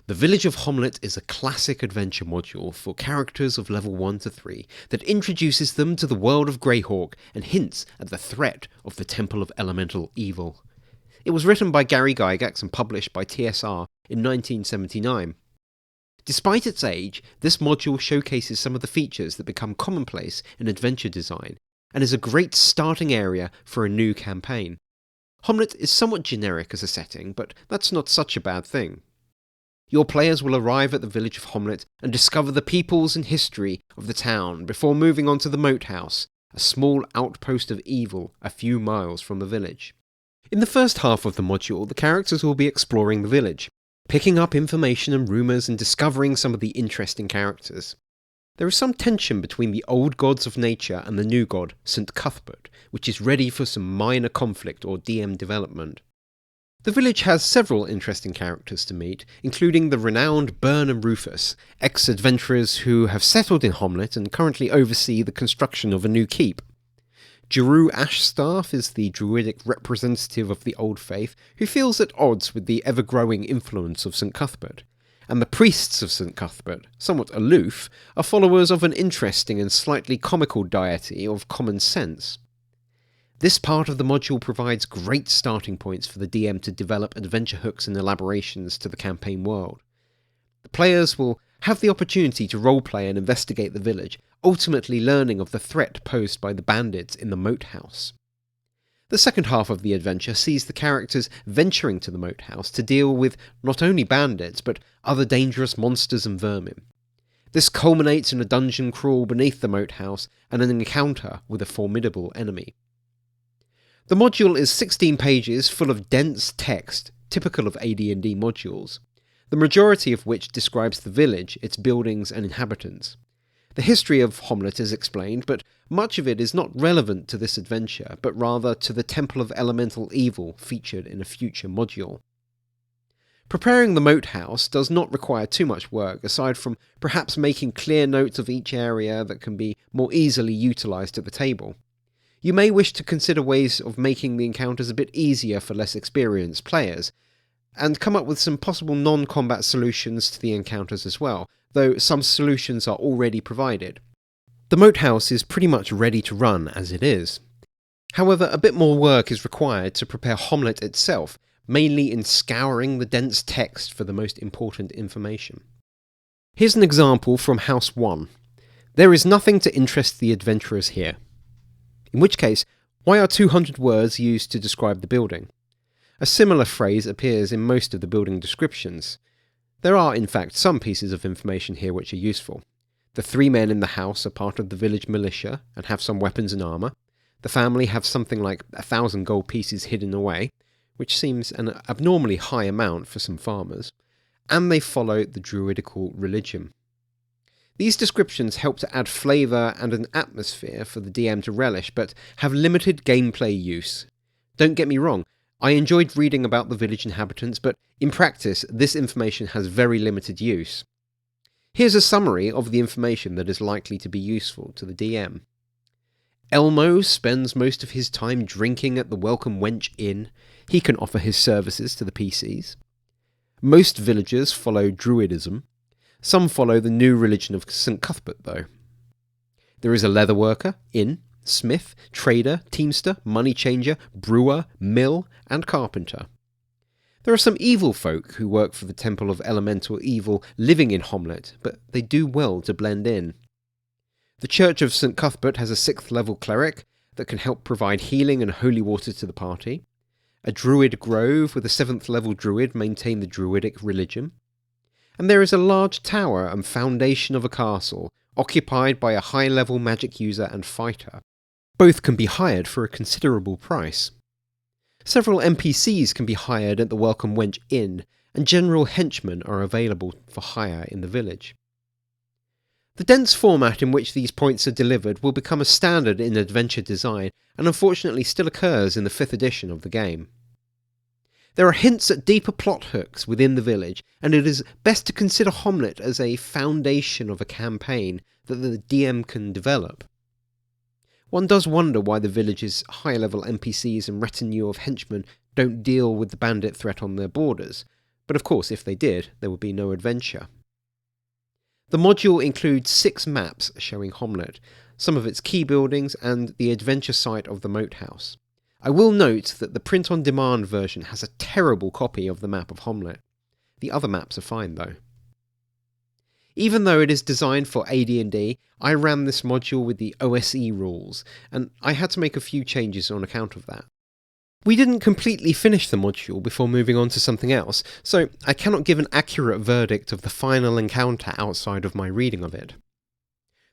The Village of Hommlet is a classic adventure module for characters of level 1 to 3 that introduces them to the world of Greyhawk and hints at the threat of the Temple of Elemental Evil. It was written by Gary Gygax and published by TSR in 1979. Despite its age, this module showcases some of the features that become commonplace in adventure design, and is a great starting area for a new campaign. Hommlet is somewhat generic as a setting, but that's not such a bad thing. Your players will arrive at the Village of Hommlet and discover the peoples and history of the town before moving on to the Moat House, a small outpost of evil a few miles from the village. In the first half of the module, the characters will be exploring the village, picking up information and rumours and discovering some of the interesting characters. There is some tension between the old gods of nature and the new god, St. Cuthbert, which is ready for some minor conflict or DM development. The village has several interesting characters to meet, including the renowned Byrne and Rufus, ex-adventurers who have settled in Hommlet and currently oversee the construction of a new keep. Jeru Ashstaff is the druidic representative of the Old Faith, who feels at odds with the ever-growing influence of St. Cuthbert. And the priests of St. Cuthbert, somewhat aloof, are followers of an interesting and slightly comical deity of common sense. This part of the module provides great starting points for the DM to develop adventure hooks and elaborations to the campaign world. The players will have the opportunity to roleplay and investigate the village, ultimately learning of the threat posed by the bandits in the Moat House. The second half of the adventure sees the characters venturing to the Moat House to deal with not only bandits, but other dangerous monsters and vermin. This culminates in a dungeon crawl beneath the Moat House and an encounter with a formidable enemy. The module is 16 pages full of dense text, typical of AD&D modules, the majority of which describes the village, its buildings and inhabitants. The history of Hommlet is explained, but much of it is not relevant to this adventure, but rather to the Temple of Elemental Evil featured in a future module. Preparing the Moat House does not require too much work, aside from perhaps making clear notes of each area that can be more easily utilised at the table. You may wish to consider ways of making the encounters a bit easier for less experienced players, and come up with some possible non-combat solutions to the encounters as well, though some solutions are already provided. The Moat House is pretty much ready to run as it is. However, a bit more work is required to prepare Hommlet itself, mainly in scouring the dense text for the most important information. Here's an example from House 1. There is nothing to interest the adventurers here. In which case, why are 200 words used to describe the building? A similar phrase appears in most of the building descriptions. There are, in fact, some pieces of information here which are useful. The 3 men in the house are part of the village militia and have some weapons and armour. The family have something like 1,000 gold pieces hidden away, which seems an abnormally high amount for some farmers, and they follow the druidical religion. These descriptions help to add flavour and an atmosphere for the DM to relish, but have limited gameplay use. Don't get me wrong, I enjoyed reading about the village inhabitants, but in practice this information has very limited use. Here's a summary of the information that is likely to be useful to the DM. Elmo spends most of his time drinking at the Welcome Wench Inn. He can offer his services to the PCs. Most villagers follow Druidism. Some follow the new religion of St. Cuthbert, though. There is a leatherworker, inn, smith, trader, teamster, money changer, brewer, mill, and carpenter. There are some evil folk who work for the Temple of Elemental Evil living in Hommlet, but they do well to blend in. The Church of St. Cuthbert has a 6th level cleric that can help provide healing and holy water to the party. A druid grove with a 7th level druid maintain the druidic religion. And there is a large tower and foundation of a castle, occupied by a high-level magic user and fighter. Both can be hired for a considerable price. Several NPCs can be hired at the Welcome Wench Inn, and general henchmen are available for hire in the village. The dense format in which these points are delivered will become a standard in adventure design, and unfortunately still occurs in the 5th edition of the game. There are hints at deeper plot hooks within the village, and it is best to consider Hommlet as a foundation of a campaign that the DM can develop. One does wonder why the village's high-level NPCs and retinue of henchmen don't deal with the bandit threat on their borders, But of course, if they did, there would be no adventure. The module includes 6 maps showing Hommlet, some of its key buildings, and the adventure site of the moat house. I will note that the print-on-demand version has a terrible copy of the map of Hommlet. The other maps are fine though. Even though it is designed for AD&D, I ran this module with the OSE rules, and I had to make a few changes on account of that. We didn't completely finish the module before moving on to something else, so I cannot give an accurate verdict of the final encounter outside of my reading of it.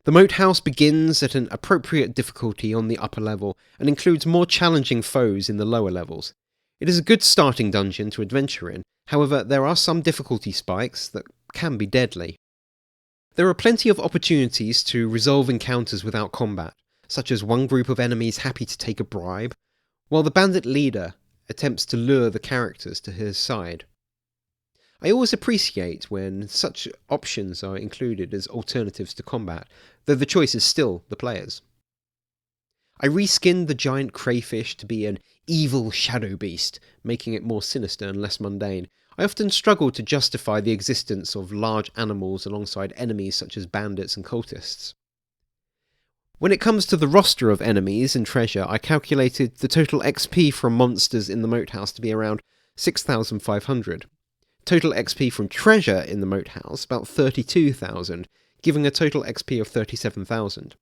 The moat house begins at an appropriate difficulty on the upper level, and includes more challenging foes in the lower levels. It is a good starting dungeon to adventure in, however there are some difficulty spikes that can be deadly. There are plenty of opportunities to resolve encounters without combat, such as one group of enemies happy to take a bribe, while the bandit leader attempts to lure the characters to his side. I always appreciate when such options are included as alternatives to combat, though the choice is still the player's. I reskinned the giant crayfish to be an evil shadow beast, making it more sinister and less mundane. I often struggle to justify the existence of large animals alongside enemies such as bandits and cultists. When it comes to the roster of enemies and treasure, I calculated the total XP from monsters in the moat house to be around 6,500. Total XP from treasure in the moat house about 32,000, giving a total XP of 37,000.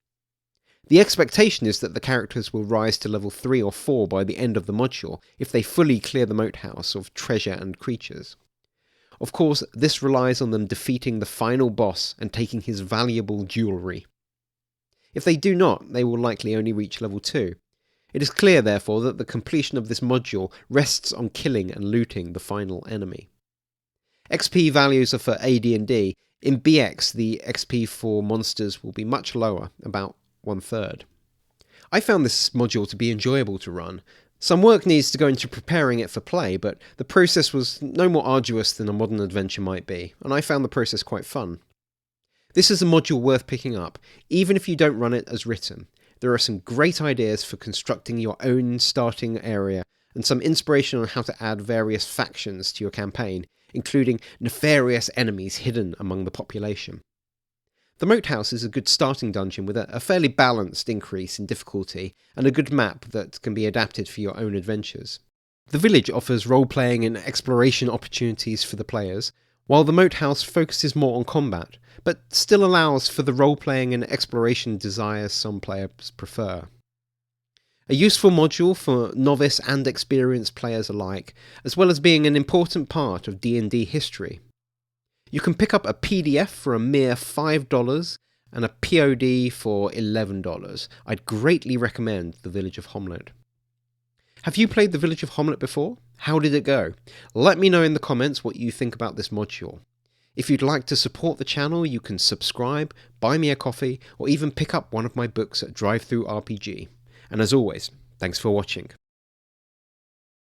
The expectation is that the characters will rise to level 3 or 4 by the end of the module if they fully clear the moat house of treasure and creatures. Of course, this relies on them defeating the final boss and taking his valuable jewellery. If they do not, they will likely only reach level 2. It is clear, therefore, that the completion of this module rests on killing and looting the final enemy. XP values are for AD&D. In BX, the XP for monsters will be much lower, about 1/3. I found this module to be enjoyable to run. Some work needs to go into preparing it for play, but the process was no more arduous than a modern adventure might be, and I found the process quite fun. This is a module worth picking up, even if you don't run it as written. There are some great ideas for constructing your own starting area, and some inspiration on how to add various factions to your campaign, including nefarious enemies hidden among the population. The moat house is a good starting dungeon with a fairly balanced increase in difficulty, and a good map that can be adapted for your own adventures. The village offers role-playing and exploration opportunities for the players, while the moat house focuses more on combat, but still allows for the role-playing and exploration desires some players prefer. A useful module for novice and experienced players alike, as well as being an important part of D&D history. You can pick up a PDF for a mere $5 and a POD for $11. I'd greatly recommend The Village of Hommlet. Have you played The Village of Hommlet before? How did it go? Let me know in the comments what you think about this module. If you'd like to support the channel, you can subscribe, buy me a coffee, or even pick up one of my books at DriveThruRPG. And as always, thanks for watching.